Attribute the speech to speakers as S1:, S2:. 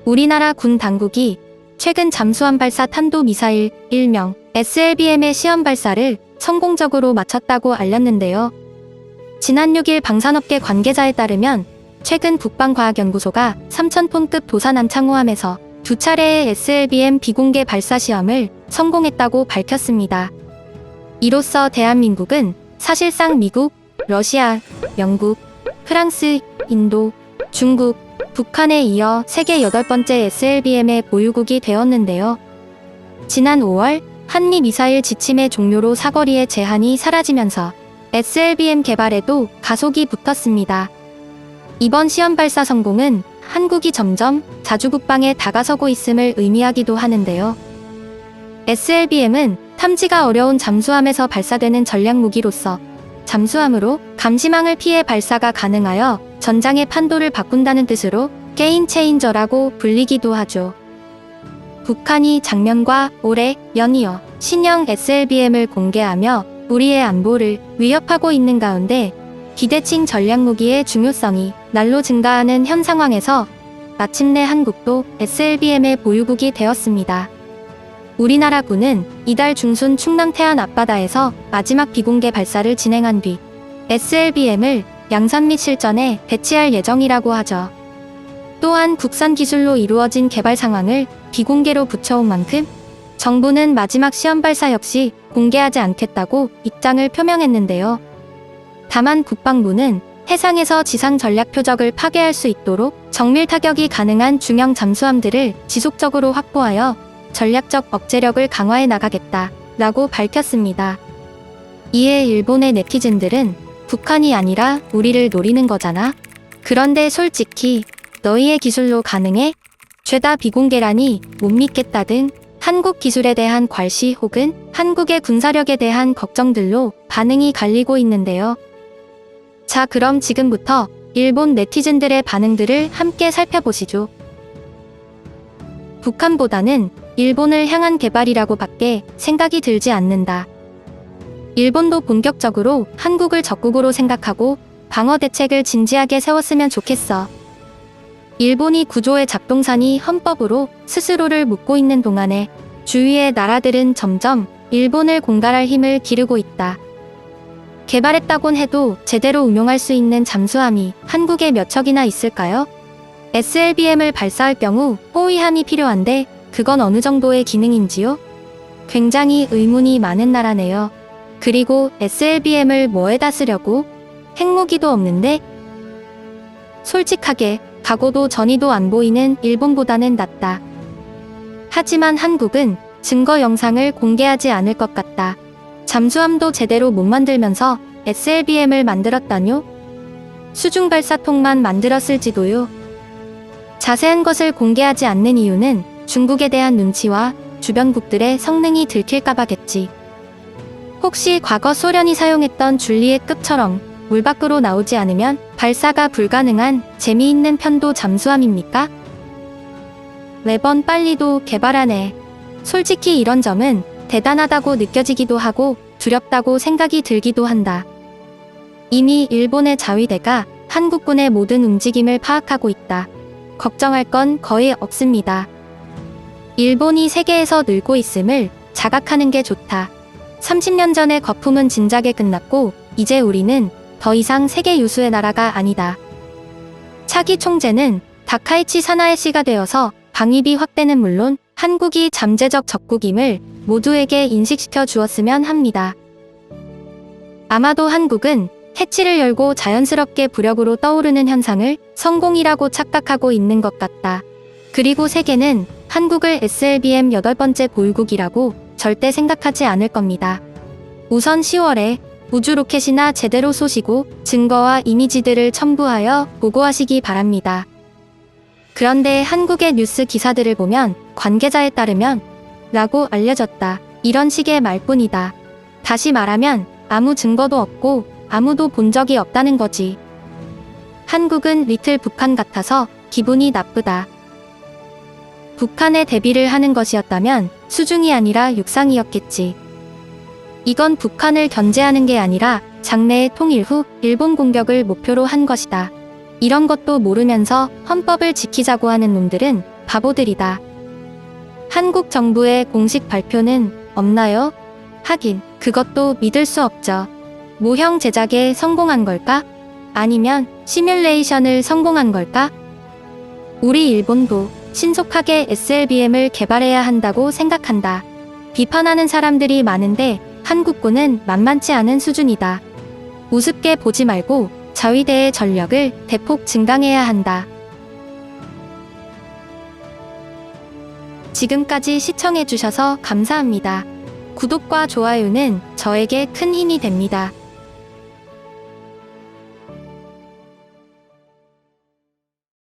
S1: 우리나라 군 당국이 최근 잠수함 발사 탄도미사일 일명 SLBM의 시험 발사를 성공적으로 마쳤다고 알렸는데요. 지난 6일 방산업계 관계자에 따르면 최근 국방과학연구소가 3,000톤급 도산함창호함에서 2차례의 SLBM 비공개 발사 시험을 성공했다고 밝혔습니다. 이로써 대한민국은 사실상 미국, 러시아, 영국, 프랑스, 인도, 중국, 북한에 이어 세계 8번째 SLBM의 보유국이 되었는데요. 지난 5월 한미 미사일 지침의 종료로 사거리의 제한이 사라지면서 SLBM 개발에도 가속이 붙었습니다. 이번 시험 발사 성공은 한국이 점점 자주국방에 다가서고 있음을 의미하기도 하는데요. SLBM은 탐지가 어려운 잠수함에서 발사되는 전략무기로서 잠수함으로 감시망을 피해 발사가 가능하여 전장의 판도를 바꾼다는 뜻으로 게임 체인저라고 불리기도 하죠. 북한이 작년과 올해 연이어 신형 SLBM을 공개하며 우리의 안보를 위협하고 있는 가운데 비대칭 전략무기의 중요성이 날로 증가하는 현 상황에서 마침내 한국도 SLBM의 보유국이 되었습니다. 우리나라 군은 이달 중순 충남 태안 앞바다에서 마지막 비공개 발사를 진행한 뒤 SLBM을 양산 및 실전에 배치할 예정이라고 하죠. 또한 국산 기술로 이루어진 개발 상황을 비공개로 붙여온 만큼 정부는 마지막 시험 발사 역시 공개하지 않겠다고 입장을 표명했는데요. 다만 국방부는 해상에서 지상 전략 표적을 파괴할 수 있도록 정밀 타격이 가능한 중형 잠수함들을 지속적으로 확보하여 전략적 억제력을 강화해 나가겠다라고 밝혔습니다. 이에 일본의 네티즌들은 북한이 아니라 우리를 노리는 거잖아. 그런데 솔직히 너희의 기술로 가능해? 죄다 비공개라니 못 믿겠다 등 한국 기술에 대한 괄시 혹은 한국의 군사력에 대한 걱정들로 반응이 갈리고 있는데요. 자, 그럼 지금부터 일본 네티즌들의 반응들을 함께 살펴보시죠. 북한보다는 일본을 향한 개발이라고 밖에 생각이 들지 않는다. 일본도 본격적으로 한국을 적국으로 생각하고 방어 대책을 진지하게 세웠으면 좋겠어. 일본이 구조의 잡동사니 헌법으로 스스로를 묶고 있는 동안에 주위의 나라들은 점점 일본을 공갈할 힘을 기르고 있다. 개발했다곤 해도 제대로 운용할 수 있는 잠수함이 한국에 몇 척이나 있을까요? SLBM을 발사할 경우 호위함이 필요한데 그건 어느 정도의 기능인지요? 굉장히 의문이 많은 나라네요. 그리고 SLBM을 뭐에다 쓰려고? 핵무기도 없는데? 솔직하게 각오도 전이도 안 보이는 일본보다는 낫다. 하지만 한국은 증거 영상을 공개하지 않을 것 같다. 잠수함도 제대로 못 만들면서 SLBM을 만들었다뇨? 수중발사통만 만들었을지도요. 자세한 것을 공개하지 않는 이유는 중국에 대한 눈치와 주변국들의 성능이 들킬까봐겠지. 혹시 과거 소련이 사용했던 줄리엣급처럼 물 밖으로 나오지 않으면 발사가 불가능한 재미있는 편도 잠수함입니까? 매번 빨리도 개발하네. 솔직히 이런 점은 대단하다고 느껴지기도 하고 두렵다고 생각이 들기도 한다. 이미 일본의 자위대가 한국군의 모든 움직임을 파악하고 있다. 걱정할 건 거의 없습니다. 일본이 세계에서 늘고 있음을 자각하는 게 좋다. 30년 전의 거품은 진작에 끝났고 이제 우리는 더 이상 세계 유수의 나라가 아니다. 차기 총재는 다카이치 사나에시가 되어서 방위비 확대는 물론 한국이 잠재적 적국임을 모두에게 인식시켜 주었으면 합니다. 아마도 한국은 해치를 열고 자연스럽게 부력으로 떠오르는 현상을 성공이라고 착각하고 있는 것 같다. 그리고 세계는 한국을 SLBM 8번째 보유국이라고 절대 생각하지 않을 겁니다. 우선 10월에 우주 로켓이나 제대로 쏘시고 증거와 이미지들을 첨부하여 보고하시기 바랍니다. 그런데 한국의 뉴스 기사들을 보면 관계자에 따르면 라고 알려졌다. 이런 식의 말뿐이다. 다시 말하면 아무 증거도 없고 아무도 본 적이 없다는 거지. 한국은 리틀 북한 같아서 기분이 나쁘다. 북한에 대비를 하는 것이었다면 수중이 아니라 육상이었겠지. 이건 북한을 견제하는 게 아니라 장래의 통일 후 일본 공격을 목표로 한 것이다. 이런 것도 모르면서 헌법을 지키자고 하는 놈들은 바보들이다. 한국 정부의 공식 발표는 없나요? 하긴, 그것도 믿을 수 없죠. 모형 제작에 성공한 걸까? 아니면 시뮬레이션을 성공한 걸까? 우리 일본도 신속하게 SLBM을 개발해야 한다고 생각한다. 비판하는 사람들이 많은데 한국군은 만만치 않은 수준이다. 우습게 보지 말고 자위대의 전력을 대폭 증강해야 한다. 지금까지 시청해주셔서 감사합니다. 구독과 좋아요는 저에게 큰 힘이 됩니다.